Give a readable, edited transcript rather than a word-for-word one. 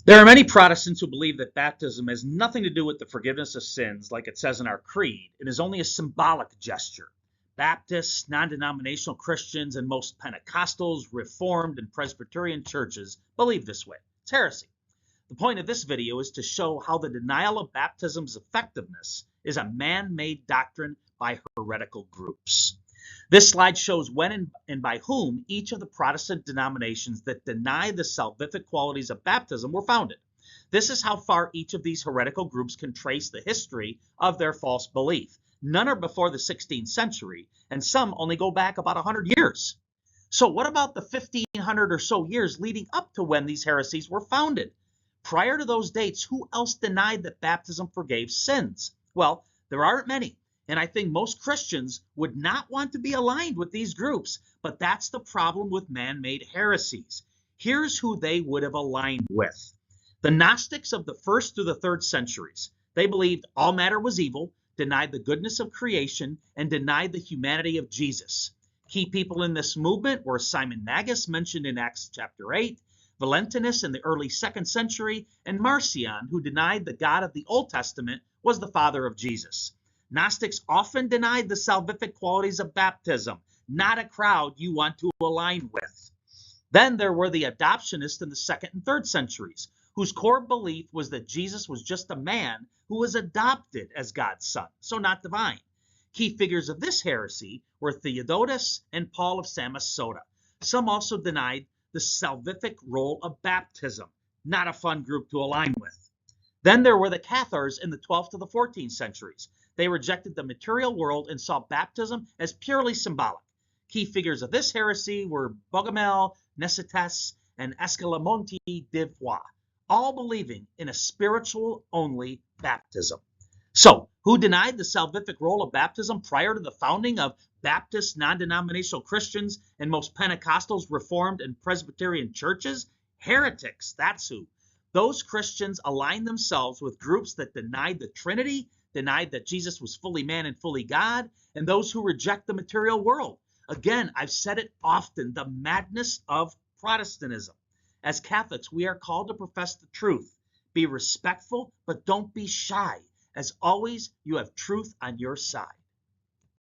There are many Protestants who believe that baptism has nothing to do with the forgiveness of sins, like it says in our creed. It is only a symbolic gesture. Baptists, non-denominational Christians, and most Pentecostals, Reformed, and Presbyterian churches believe this way. It's heresy. The point of this video is to show how the denial of baptism's effectiveness is a man-made doctrine by heretical groups. This slide shows when and by whom each of the Protestant denominations that deny the salvific qualities of baptism were founded. This is how far each of these heretical groups can trace the history of their false belief. None are before the 16th century, and some only go back about 100 years. So what about the 1500 or so years leading up to when these heresies were founded? Prior to those dates, who else denied that baptism forgave sins? Well, there aren't many. And I think most Christians would not want to be aligned with these groups, but that's the problem with man-made heresies. Here's who they would have aligned with. The Gnostics of the 1st through the 3rd centuries. They believed all matter was evil, denied the goodness of creation, and denied the humanity of Jesus. Key people in this movement were Simon Magus, mentioned in Acts chapter 8, Valentinus in the early 2nd century, and Marcion, who denied the God of the Old Testament was the father of Jesus. Gnostics often denied the salvific qualities of baptism, not a crowd you want to align with. Then there were the adoptionists in the 2nd and 3rd centuries, whose core belief was that Jesus was just a man who was adopted as God's son, so not divine. Key figures of this heresy were Theodotus and Paul of Samosata. Some also denied the salvific role of baptism, not a fun group to align with. Then there were the Cathars in the 12th to the 14th centuries. They rejected the material world and saw baptism as purely symbolic. Key figures of this heresy were Bogomil, Necetas, and Escalamonte de Foix, all believing in a spiritual-only baptism. So, who denied the salvific role of baptism prior to the founding of Baptist, non-denominational Christians, and most Pentecostals, Reformed, and Presbyterian churches? Heretics, that's who. Those Christians aligned themselves with groups that denied the Trinity, denied that Jesus was fully man and fully God, and those who reject the material world. Again, I've said it often, the madness of Protestantism. As Catholics, we are called to profess the truth. Be respectful, but don't be shy. As always, you have truth on your side.